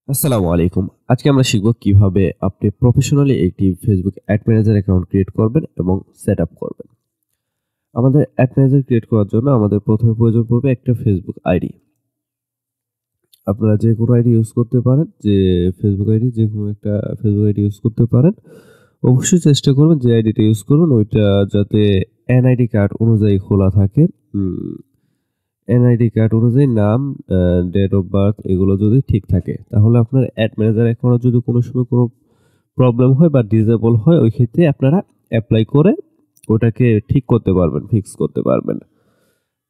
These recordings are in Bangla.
আসসালামু আলাইকুম। আজকে আমরা শিখব কিভাবে আপনি প্রফেশনালি একটি Facebook add manager account create করবেন এবং সেটআপ করবেন। আমাদের অ্যাড ম্যানেজার ক্রিয়েট করার জন্য আমাদের প্রথমে প্রয়োজন পড়বে একটা Facebook আইডি। আপনারা যেকোনো আইডি ইউজ করতে পারেন, Facebook আইডি যেকোনো একটা Facebook আইডি ইউজ করতে পারেন। অবশ্যই চেষ্টা করবেন যে আইডিটা ইউজ করুন ওইটা যাতে এনআইডি কার্ড অনুযায়ী খোলা থাকে। এনআইডি কার্ড অনুযায়ী নাম, ডেট অফ বার্থ এগুলো যদি ঠিক থাকে তাহলে আপনার অ্যাড ম্যানেজার অ্যাকাউন্টে যদি কোনো সময় কোনো প্রবলেম হয় বা ডিসেবল হয় ওই ক্ষেত্রে আপনারা এপ্লাই করে ওটাকে ঠিক করতে পারবেন, ফিক্স করতে পারবেন।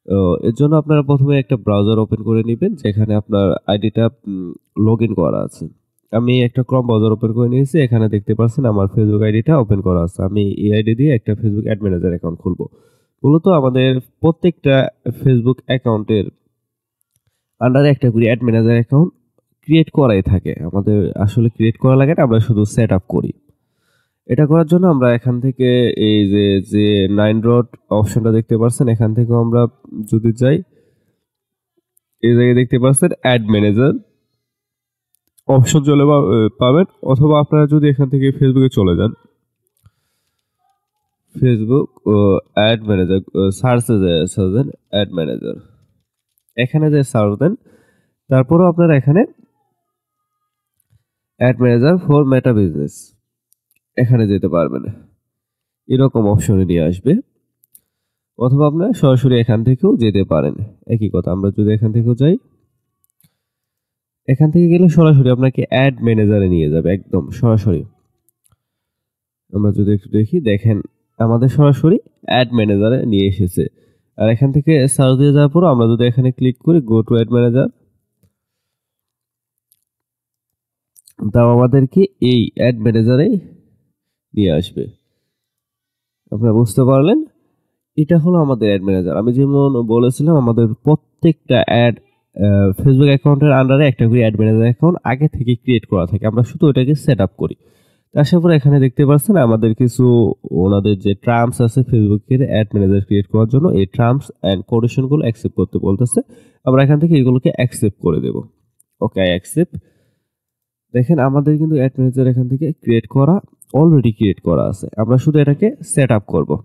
তো এর জন্য আপনারা প্রথমে একটা ব্রাউজার ওপেন করে নেবেন যেখানে আপনার আইডিটা লগইন করা আছে। আমি একটা ক্রোম ব্রাউজার ওপেন করে নিয়েছি। এখানে দেখতে পাচ্ছেন আমার ফেসবুক আইডিটা ওপেন করা আছে। আমি এই আইডি দিয়ে একটা ফেসবুক অ্যাড ম্যানেজার অ্যাকাউন্ট খুলবো। মূলত আমাদের প্রত্যেকটা ফেসবুক অ্যাকাউন্টের আন্ডারে একটা করে অ্যাড ম্যানেজার অ্যাকাউন্ট ক্রিয়েট করাই থাকে। আমাদের আসলে ক্রিয়েট করা লাগে না, আমরা শুধু সেট আপ করি। এটা করার জন্য আমরা এখান থেকে এই যে 9 ডট অপশনটা দেখতে পাচ্ছেন, এখান থেকেও আমরা যদি যাই এই জায়গায় দেখতে পাচ্ছেন অ্যাড ম্যানেজার অপশন চলে পাবেন, অথবা আপনারা যদি এখান থেকে ফেসবুকে চলে যান, ফেসবুক অ্যাড ম্যানেজার সার্চে সার্চ অ্যাড ম্যানেজার, এখানে যে সার্চ দেন তারপরেও আপনারা এখানে ad manager for Meta business এখানে যেতে পারবেন। এরকম অপশনে নিয়ে আসবে, অথবা আপনারা সরাসরি এখান থেকেও যেতে পারেন। একই কথা, আমরা যদি এখান থেকেও যাই, এখান থেকে গেলে সরাসরি আপনাকে অ্যাড ম্যানেজারে নিয়ে যাবে, একদম সরাসরি। আমরা যদি একটু দেখেন আমাদের সরাসরি অ্যাড ম্যানেজারে নিয়ে এসেছে। আর এখান থেকে সার্চ দিয়ে যাওয়ার পর আমরা যদি এখানে ক্লিক করি গো টু অ্যাড ম্যানেজার, তাও আমাদেরকে এই অ্যাড ম্যানেজারে নিয়ে আসবে। আপনারা বুঝতে পারলেন, এটা হলো আমাদের অ্যাড ম্যানেজার। আমি যেমন বলেছিলাম আমাদের প্রত্যেকটা অ্যাড ফেসবুক অ্যাকাউন্টের আন্ডারে একটা করে অ্যাড ম্যানেজার অ্যাকাউন্ট আগে থেকে ক্রিয়েট করা থাকে, আমরা শুধু ওটাকে সেট আপ করি। তারপরে এখানে দেখতে পাচ্ছেন আমাদের কিছু ওনাদের যে টার্মস আছে ফেসবুকের অ্যাড ম্যানেজার ক্রিয়েট করার জন্য, এই টার্মস অ্যান্ড কন্ডিশনগুলো অ্যাকসেপ্ট করতে বলতেছে। আমরা এখান থেকে এগুলোকে অ্যাকসেপ্ট করে দেব। ওকে, আই অ্যাকসেপ্ট। দেখেন আমাদের কিন্তু অ্যাড ম্যানেজার এখান থেকে অলরেডি ক্রিয়েট করা আছে, আমরা শুধু এটাকে সেট আপ করবো।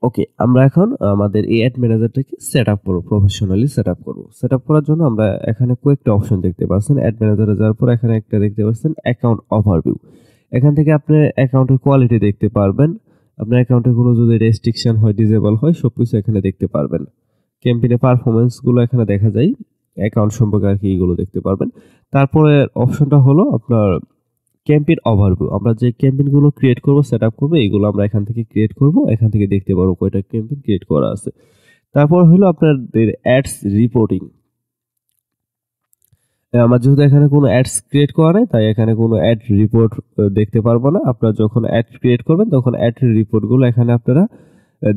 ওকে, আমরা এখন আমাদের এই অ্যাড ম্যানেজারটাকে সেট আপ করবো, প্রফেশনালি সেট আপ করবো। সেট আপ করার জন্য আমরা এখানে কয়েকটা অপশন দেখতে পাচ্ছেন। অ্যাড ম্যানেজারে যাওয়ার পর এখানে একটা দেখতে পাচ্ছেন অ্যাকাউন্ট ওভারভিউ। এখান থেকে আপনি অ্যাকাউন্টের কোয়ালিটি দেখতে পারবেন। আপনার অ্যাকাউন্টে কোনো যদি রেস্ট্রিকশন হয়, ডিসেবল হয়, সবকিছু এখানে দেখতে পারবেন। ক্যাম্পেইনের পারফরমেন্সগুলো এখানে দেখা যায়, অ্যাকাউন্ট সম্পর্কে আর কি এগুলো দেখতে পারবেন। তারপরে অপশনটা হলো আপনার ক্যাম্পেইন ওভারভিউ। আমরা যে ক্যাম্পেইনগুলো ক্রিয়েট করব, সেট আপ করব, এগুলো আমরা এখান থেকে ক্রিয়েট করব। এখান থেকে দেখতে পারবো কয়টা ক্যাম্পেইন ক্রিয়েট করা আছে। তারপর হলো আপনাদের অ্যাডস রিপোর্টিং। আমার যেহেতু এখানে কোনো অ্যাডস ক্রিয়েট করা নেই, তাই এখানে কোনো অ্যাড রিপোর্ট দেখতে পারবো না। আপনারা যখন অ্যাড ক্রিয়েট করবেন তখন অ্যাড রিপোর্টগুলো এখানে আপনারা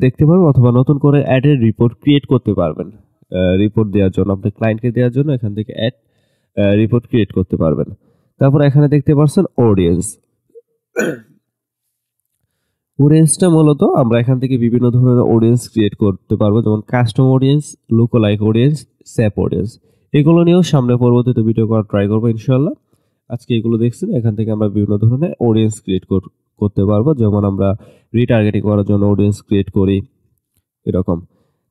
দেখতে পারবেন, অথবা নতুন করে অ্যাডের রিপোর্ট ক্রিয়েট করতে পারবেন। রিপোর্ট দেওয়ার জন্য, আপনার ক্লায়েন্টকে দেওয়ার জন্য এখান থেকে অ্যাড রিপোর্ট ক্রিয়েট করতে পারবেন। তারপর এখানে দেখতে পাচ্ছেন অডিয়েন্স। অডিয়েন্সটা মূলত আমরা এখান থেকে বিভিন্ন ধরনের অডিয়েন্স ক্রিয়েট করতে পারবো, যেমন custom audience, লুকোলাইক audience, sap audience. এগুলো নিয়েও সামনে পরবর্তীতে ভিডিও করা ট্রাই করবো ইনশাল্লাহ। আজকে এগুলো দেখছেন, এখান থেকে আমরা বিভিন্ন ধরনের অডিয়েন্স ক্রিয়েট করতে পারবো, যেমন আমরা রিটার্গেটিং করার জন্য অডিয়েন্স ক্রিয়েট করি এরকম।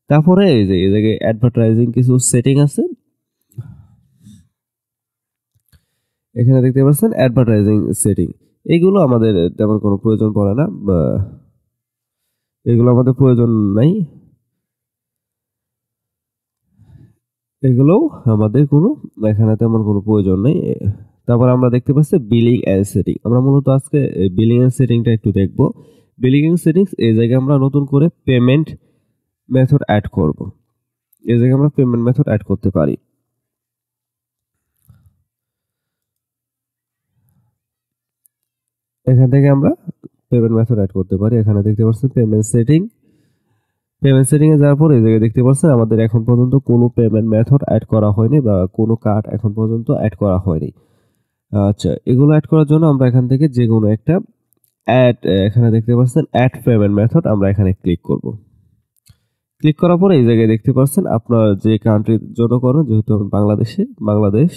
তারপরে এই জায়গায় অ্যাডভার্টাইজিং কিছু সেটিং আছে, এখানে দেখতে পাচ্ছেন অ্যাডভার্টাইজিং সেটিং। এইগুলো আমাদের তেমন কোনো প্রয়োজন পড়ে না, এগুলো আমাদের প্রয়োজন নাই, এগুলোও আমাদের কোনো এখানে তেমন কোনো প্রয়োজন নেই। তারপর আমরা দেখতে পাচ্ছি বিলিং অ্যান্ড সেটিং। আমরা মূলত আজকে বিলিং অ্যান্ড সেটিংটা একটু দেখব। বিলিং অ্যান্ড সেটিংস, এই জায়গায় আমরা নতুন করে পেমেন্ট মেথড অ্যাড করব। এই জায়গায় আমরা পেমেন্ট মেথড অ্যাড করতে পারি। এখান থেকে আমরা পেমেন্ট মেথড অ্যাড করতে পারি। এখানে দেখতে পাচ্ছেন পেমেন্ট সেটিং। পেমেন্ট সেটিংয়ে যাওয়ার পর এই জায়গায় দেখতে পাচ্ছেন আমাদের এখন পর্যন্ত কোনো পেমেন্ট মেথড অ্যাড করা হয়নি, বা কোনো কার্ড এখন পর্যন্ত অ্যাড করা হয়নি। আচ্ছা, এগুলো অ্যাড করার জন্য আমরা এখান থেকে যে কোনো একটা এখানে দেখতে পাচ্ছেন অ্যাড পেমেন্ট মেথড, আমরা এখানে ক্লিক করব। ক্লিক করার পরে এই জায়গায় দেখতে পাচ্ছেন আপনার যে কান্ট্রির জন্য করেন, যেহেতু আমি বাংলাদেশ,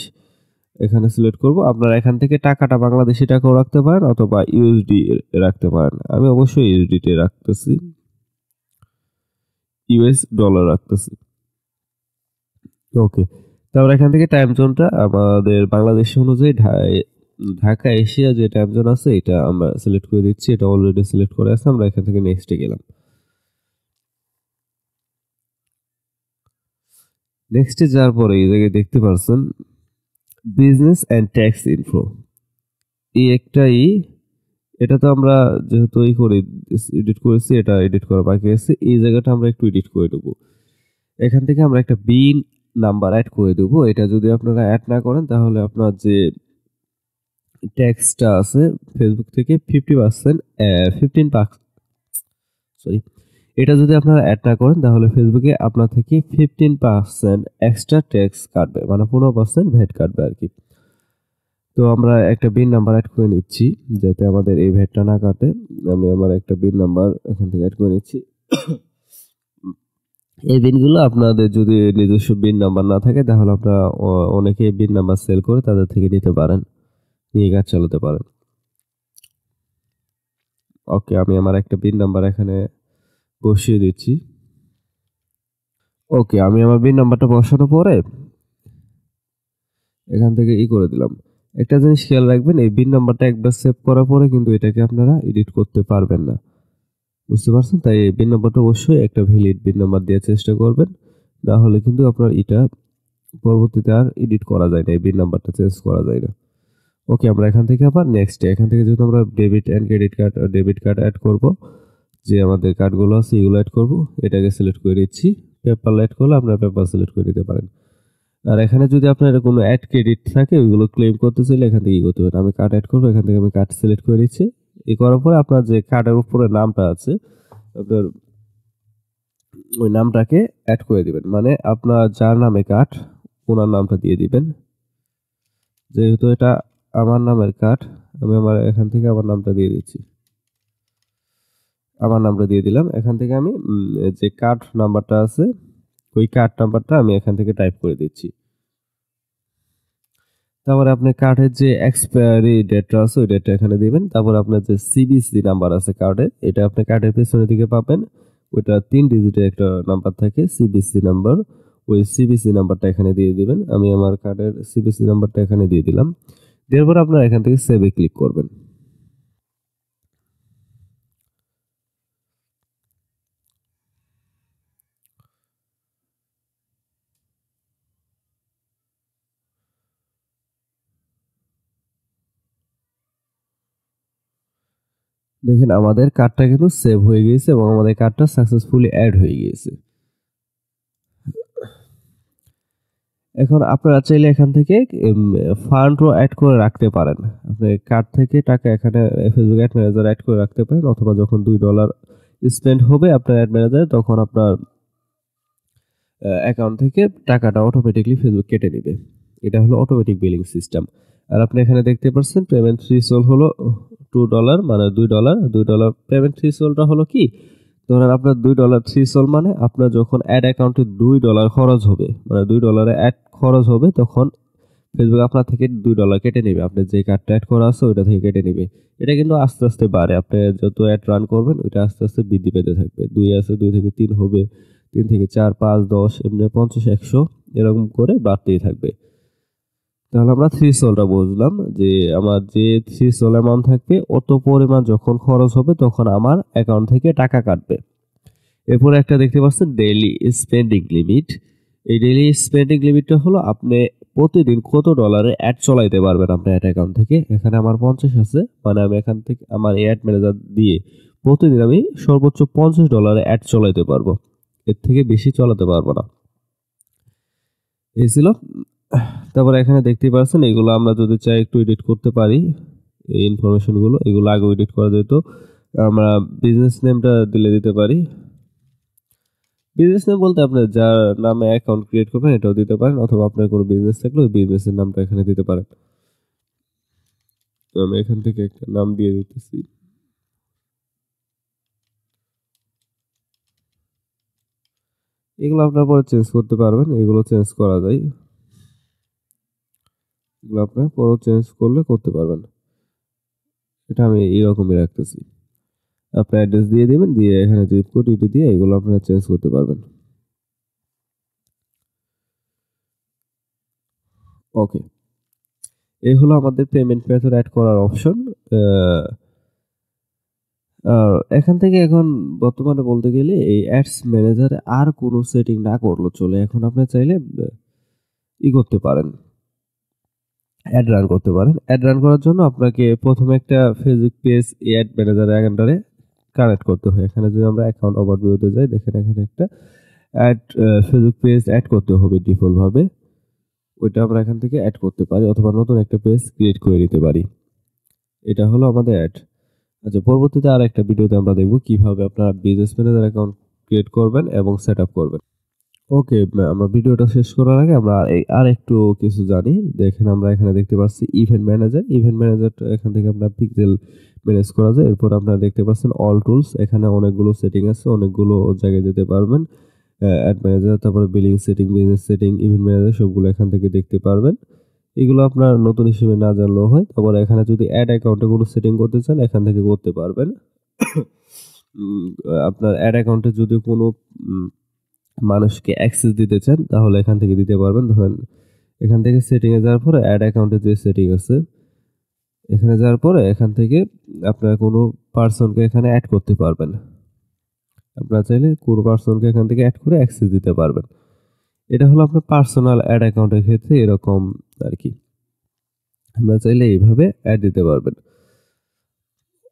এখানে সিলেক্ট করব। আপনারা এখান থেকে টাকাটা বাংলাদেশি টাকাও রাখতে পারেন অথবা ইউএসডি রাখতে পারেন। আমি অবশ্যই ইউএসডিতে রাখতেছি, ইউএস ডলার রাখতেছি। ওকে, তারপর এখান থেকে টাইম জোনটা আমাদের বাংলাদেশ অনুযায়ী ঢাকা এশিয়া যে টাইম জোন আছে এটা আমরা সিলেক্ট করে দিচ্ছি। এটা অলরেডি সিলেক্ট করে আছে, আমরা এখান থেকে নেক্সটে গেলাম। নেক্সটে যাওয়ার পরে এই জায়গায় দেখতে পাচ্ছেন বিজনেস অ্যান্ড ট্যাক্স ইনফো, এই একটাই। এটা তো আমরা যেহেতু এডিট করেছি, এটা এডিট করা বাকি আছে। এই জায়গাটা আমরা একটু এডিট করে দেবো। এখান থেকে আমরা একটা বিন নাম্বার অ্যাড করে দেবো। এটা যদি আপনারা অ্যাড না করেন তাহলে আপনার যে ট্যাক্সটা আছে ফেসবুক থেকে 15% সরি, এটা যদি আপনারা অ্যাড না করেন তাহলে ফেসবুকে আপনার থেকে 15% এক্সট্রা ট্যাক্স কাটবে, মানে 15% ভ্যাট কাটবে আর কি। তো আমরা একটা বিন নাম্বার অ্যাড করে নিচ্ছি যাতে আমাদের এই ভ্যাটটা না কাটে। আমি আমার একটা বিন নাম্বার এখান থেকে অ্যাড করে নিচ্ছি। এই বিনগুলো আপনাদের যদি নিজস্ব বিন নাম্বার না থাকে তাহলে আপনারা অনেকে বিন নাম্বার সেল করে তাদের থেকে নিতে পারেন, নিয়ে কাজ চালাতে পারেন। ওকে, আমি আমার একটা বিন নাম্বার এখানে বসিয়ে দিচ্ছি। ওকে, আমি আমার বিন নাম্বারটা বসানোর পরে এখান থেকে করে দিলাম। একটা জিনিস খেয়াল রাখবেন, এই বিন নাম্বারটা একবার সেভ করার পরে কিন্তু এটাকে আপনারা এডিট করতে পারবেন না, বুঝতে পারছেন? তাই এই বিন নাম্বারটা অবশ্যই একটা ভ্যালিড বিন নাম্বার দেওয়ার চেষ্টা করবেন, না হলে কিন্তু আপনার এটা পরবর্তীতে আর এডিট করা যায় না, এই বিন নাম্বারটা চেঞ্জ করা যায় না। ওকে, আমরা এখান থেকে আবার এখান থেকে যেহেতু আমরা ডেবিট কার্ড অ্যাড করব, যে আমাদের কার্ডগুলো আছে এগুলো অ্যাড করব, এটাকে সিলেক্ট করে দিচ্ছি। পেপার অ্যাড করলে আপনারা পেপার সিলেক্ট করে দিতে পারেন। আর এখানে যদি আপনার কোনো অ্যাড ক্রেডিট থাকে ওইগুলো ক্লেম করতে চাইলে এখান থেকে করতে পারেন। আমি কার্ড অ্যাড করবো, এখান থেকে আমি কার্ড সিলেক্ট করে দিচ্ছি। এই করার পরে আপনার যে কার্ডের উপরে নামটা আছে আপনার ওই নামটাকে অ্যাড করে দিবেন, মানে আপনার যার নামে কার্ড ওনার নামটা দিয়ে দিবেন। যেহেতু এটা আমার নামের কার্ড, আমি আমার এখান থেকে আমার নামটা দিয়ে দিচ্ছি, আমার নামটা দিয়ে দিলাম। এখান থেকে আমি যে কার্ড নাম্বারটা আছে ওই কার্ড নাম্বারটা আমি এখান থেকে টাইপ করে দিচ্ছি। তারপরে আপনার কার্ডের যে এক্সপায়ারি ডেটটা আছে ওই ডেটটা এখানে দিবেন। তারপর আপনার যে সিবিসি নাম্বার আছে কার্ডে, এটা আপনি কার্ডের পেছনের দিকে পাবেন। ওইটা 3 ডিজিটের একটা নাম্বার থাকে সিবিসি নাম্বার, ওই সিবিসি নাম্বারটা এখানে দিয়ে দিবেন। আমি আমার কার্ডের সিবিসি নাম্বারটা এখানে দিয়ে দিলাম। দেওয়ার পর আপনারা এখান থেকে সেভে ক্লিক করবেন। দেখেন আমাদের কার্ডটা কিন্তু সেভ হয়ে গিয়েছে এবং আমাদের কার্ডটা সাকসেসফুলি অ্যাড হয়ে গিয়েছে। এখন আপনারা চাইলে এখান থেকে ফান্ডও অ্যাড করে রাখতে পারেন। আপনি কার্ড থেকে টাকা এখানে ফেসবুক অ্যাড ম্যানেজার অ্যাড করে রাখতে পারেন, অথবা যখন $2 স্পেন্ড হবে আপনার অ্যাড ম্যানেজারে তখন আপনার অ্যাকাউন্ট থেকে টাকাটা অটোমেটিকলি ফেসবুক কেটে নেবে। এটা হলো অটোমেটিক বিলিং সিস্টেম। আর আপনি এখানে দেখতে পাচ্ছেন পেমেন্ট থ্রেশহোল্ড হলো $2, মানে $2 পেমেন্ট থ্রেশহোল্ডটা হলো কি, ধরেন আপনার $2 থ্রেশহোল্ড মানে আপনার যখন অ্যাড অ্যাকাউন্টে $2 খরচ হবে, মানে $2 অ্যাড খরচ হবে তখন ফেসবুক আপনার থেকে $2 কেটে নেবে। আপনার যে কার্ডটা অ্যাড করা আছে ওইটা থেকে কেটে নেবে। এটা কিন্তু আস্তে আস্তে বাড়ে, আপনি যত অ্যাড রান করবেন ওইটা আস্তে আস্তে বৃদ্ধি পেতে থাকবে। 2 আছে, 2 থেকে 3 হবে, 3 থেকে 4, 5, 10 এমনি 50, 100 এরকম করে বাড়তেই থাকবে। তাহলে আমরা থ্রেশহোল্ডটা বুঝলাম যে আমার যে থ্রেশহোল্ড অ্যামাউন্ট থাকবে অত পরিমাণ যখন খরচ হবে তখন আমার অ্যাকাউন্ট থেকে টাকা কাটবে। এরপরে একটা দেখতে পাচ্ছেন ডেইলি স্পেন্ডিং লিমিট। এই ডেইলি স্পেন্ডিং লিমিটটা হলো আপনি প্রতিদিন কত ডলারে অ্যাড চলাইতে পারবেন আপনার অ্যাড অ্যাকাউন্ট থেকে। এখানে আমার 50 আছে, মানে আমি এখান থেকে আমার অ্যাড ম্যানেজার দিয়ে প্রতিদিন আমি সর্বোচ্চ $50 অ্যাড চলাইতে পারবো, এর থেকে বেশি চালাতে পারবো না। এই ছিল। তারপর এখানে দেখতে পাচ্ছেন এগুলো আমরা যদি চাই একটু এডিট করতে পারি, এই ইনফরমেশনগুলো এগুলো আগে এডিট করা যেত। আমরা বিজনেস নেমটা দিতে পারি। বিজনেস নেম বলতে আপনার যার নামে অ্যাকাউন্ট ক্রিয়েট করবেন এটাও দিতে পারেন, অথবা আপনার কোনো বিজনেস থাকলে ওই বিজনেসের নামটা এখানে দিতে পারেন। তো আমি এখান থেকে একটা নাম দিয়ে দিতেছি। এগুলো আপনার পরে চেঞ্জ করতে পারবেন, এগুলো চেঞ্জ করা যায়। এগুলো আপনার পরও চেঞ্জ করলে করতে পারবেন। এটা আমি এইরকমই রাখতেছি। আপনার অ্যাড্রেস দিয়ে দিবেন, দিয়ে এখানে জিপ কোড ইটি দিয়ে এগুলো আপনারা চেঞ্জ করতে পারবেন। ওকে, এই হলো আমাদের পেমেন্ট মেথড অ্যাড করার অপশন। আর এখান থেকে এখন বর্তমানে বলতে গেলে এই অ্যাডস ম্যানেজারে আর কোনো সেটিং না করলেও চলে। এখন আপনি চাইলে করতে পারেন, অ্যাড রান করতে পারেন। অ্যাড রান করার জন্য আপনাকে প্রথমে একটা ফেসবুক পেজ অ্যাড ম্যানেজারের আন্ডারে কানেক্ট করতে হয়। এখানে যদি আমরা অ্যাকাউন্ট ওভারভিউতে যাই, দেখেন এখানে একটা অ্যাড ফেসবুক পেজ অ্যাড করতে হবে ডিফল্ট ভাবে। ওইটা আমরা এখান থেকে অ্যাড করতে পারি অথবা নতুন একটা পেজ ক্রিয়েট করে নিতে পারি। এটা হলো আমাদের অ্যাড। আচ্ছা, পরবর্তীতে আর একটা ভিডিওতে আমরা দেখব কিভাবে আপনারা বিজনেস ম্যানেজার অ্যাকাউন্ট ক্রিয়েট করবেন এবং সেট আপ করবেন। ওকে, আমরা ভিডিওটা শেষ করার আগে আমরা আর একটু কিছু জানি। দেখেন আমরা এখানে দেখতে পাচ্ছি ইভেন্ট ম্যানেজার। ইভেন্ট ম্যানেজার এখান থেকে আপনার পিক্সেল ম্যানেজ করা যায়। এরপর আপনারা দেখতে পাচ্ছেন অল টুলস, এখানে অনেকগুলো সেটিং আছে, অনেকগুলো জায়গায় যেতে পারবেন। অ্যাড ম্যানেজার, তারপরে billing setting, business setting, event manager সবগুলো এখান থেকে দেখতে পারবেন। এগুলো আপনার নতুন হিসেবে না জানলেও হয়। তারপর এখানে যদি অ্যাড অ্যাকাউন্টে কোনো সেটিং করতে চান এখান থেকে করতে পারবেন। আপনার অ্যাড অ্যাকাউন্টে যদি কোনো মানুষকে অ্যাক্সেস দিতে চান তাহলে এখান থেকে দিতে পারবেন। ধরেন এখান থেকে সেটিংয়ে যাওয়ার পরে অ্যাড অ্যাকাউন্টে যে সেটিং আছে এখানে যাওয়ার পরে এখান থেকে আপনারা কোনো পার্সনকে এখানে অ্যাড করতে পারবেন। আপনারা চাইলে কোনো পার্সনকে এখান থেকে অ্যাড করে অ্যাক্সেস দিতে পারবেন। এটা হলো আপনার পার্সোনাল অ্যাড অ্যাকাউন্টের ক্ষেত্রে এরকম আর কি। আপনারা চাইলে এইভাবে অ্যাড দিতে পারবেন।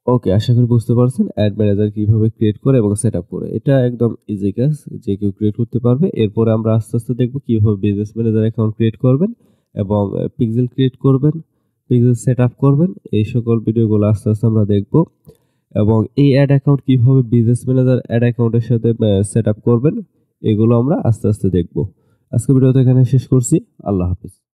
ওকে, আশা করি বুঝতে পারছেন অ্যাড ম্যানেজার কিভাবে ক্রিয়েট করে এবং সেট আপ করে। এটা একদম ইজি কাজ, যে কেউ ক্রিয়েট করতে পারবে। এরপরে আমরা আস্তে আস্তে দেখব কিভাবে বিজনেস ম্যানেজার অ্যাকাউন্ট ক্রিয়েট করবেন এবং পিক্সেল ক্রিয়েট করবেন, পিক্সেল সেট আপ করবেন। এই সকল ভিডিওগুলো আস্তে আস্তে আমরা দেখব এবং এই অ্যাড অ্যাকাউন্ট কিভাবে বিজনেস ম্যানেজার অ্যাড অ্যাকাউন্টের সাথে সেট আপ করবেন এগুলো আমরা আস্তে আস্তে দেখব। আজকে ভিডিওতে এখানে শেষ করছি। আল্লাহ হাফেজ।